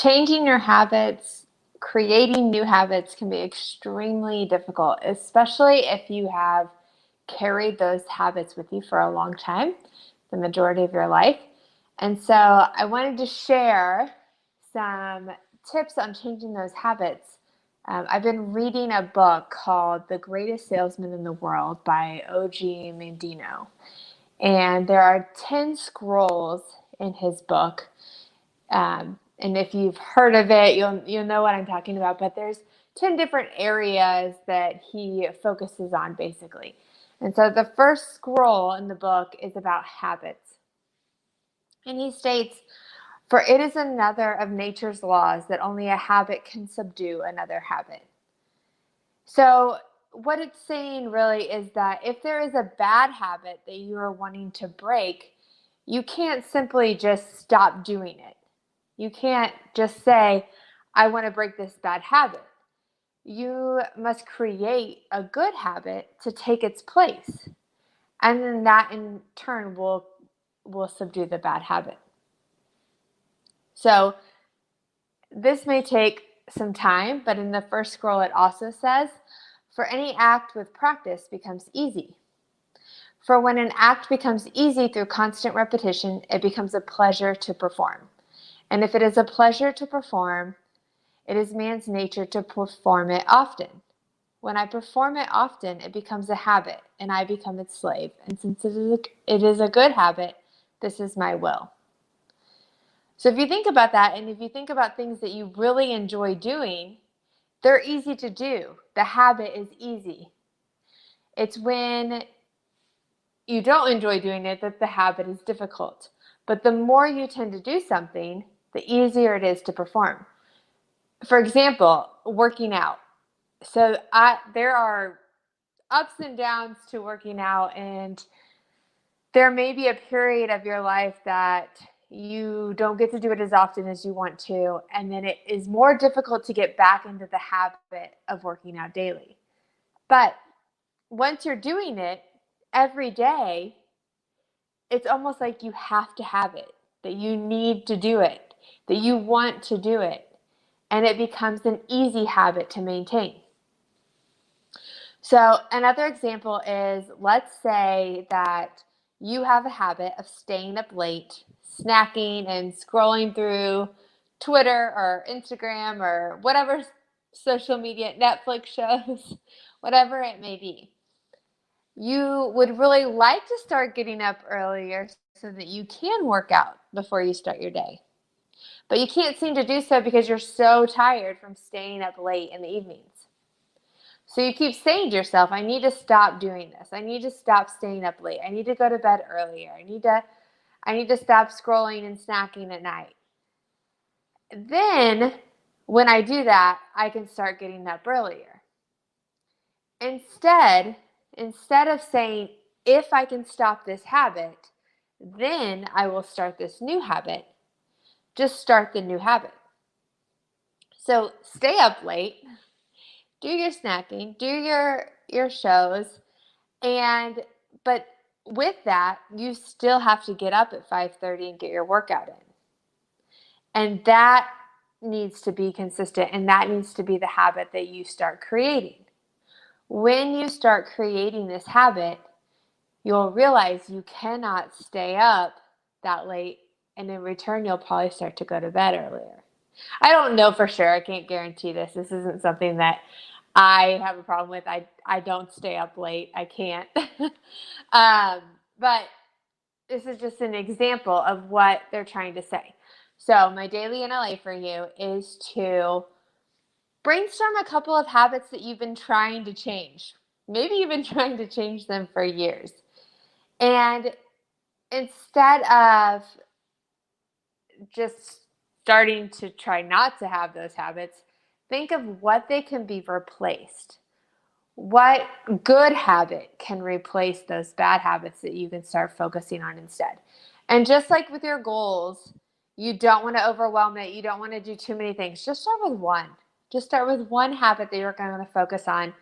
Changing your habits, creating new habits can be extremely difficult, especially if you have carried those habits with you for a long time, the majority of your life. And so I wanted to share some tips on changing those habits. I've been reading a book called The Greatest Salesman in the World by O.G. Mandino. And there are 10 scrolls in his book. And if you've heard of it, you'll know what I'm talking about. But there's 10 different areas that he focuses on, basically. And so the first scroll in the book is about habits. And he states, "For it is another of nature's laws that only a habit can subdue another habit." So what it's saying really is that if there is a bad habit that you are wanting to break, you can't simply just stop doing it. You can't just say, I want to break this bad habit. You must create a good habit to take its place. And then that in turn will subdue the bad habit. So this may take some time, but in the first scroll it also says, "For any act with practice becomes easy. For when an act becomes easy through constant repetition, it becomes a pleasure to perform. And if it is a pleasure to perform, it is man's nature to perform it often. When I perform it often, it becomes a habit, and I become its slave. And since it is a good habit, this is my will." So if you think about that, and if you think about things that you really enjoy doing, they're easy to do. The habit is easy. It's when you don't enjoy doing it that the habit is difficult. But the more you tend to do something, the easier it is to perform. For example, working out. So there are ups and downs to working out, and there may be a period of your life that you don't get to do it as often as you want to, and then it is more difficult to get back into the habit of working out daily. But once you're doing it every day, it's almost like you have to have it, that you need to do it, that you want to do it, and it becomes an easy habit to maintain. So another example is, let's say that you have a habit of staying up late, snacking and scrolling through Twitter or Instagram or whatever social media, Netflix shows, whatever it may be. You would really like to start getting up earlier so that you can work out before you start your day. But you can't seem to do so because you're so tired from staying up late in the evenings. So you keep saying to yourself, I need to stop doing this. I need to stop staying up late. I need to go to bed earlier. I need to stop scrolling and snacking at night. Then when I do that, I can start getting up earlier. Instead of saying, if I can stop this habit, then I will start this new habit, just start the new habit. So stay up late, do your snacking, do your shows, but with that, you still have to get up at 5:30 and get your workout in. And that needs to be consistent, and that needs to be the habit that you start creating. When you start creating this habit, you'll realize you cannot stay up that late, and in return, you'll probably start to go to bed earlier. I don't know for sure. I can't guarantee this. This isn't something that I have a problem with. I don't stay up late. I can't. But this is just an example of what they're trying to say. So my daily NLA for you is to brainstorm a couple of habits that you've been trying to change. Maybe you've been trying to change them for years. And instead of just starting to try not to have those habits, think of what they can be replaced. What good habit can replace those bad habits that you can start focusing on instead? And just like with your goals, you don't want to overwhelm it. You don't want to do too many things. Just start with one. Just start with one habit that you're going to focus on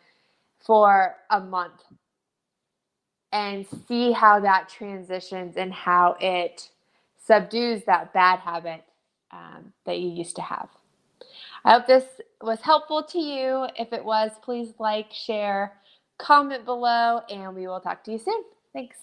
for a month and see how that transitions and how it subdues that bad habit that you used to have. I hope this was helpful to you. If it was, please like, share, comment below, and we will talk to you soon. Thanks.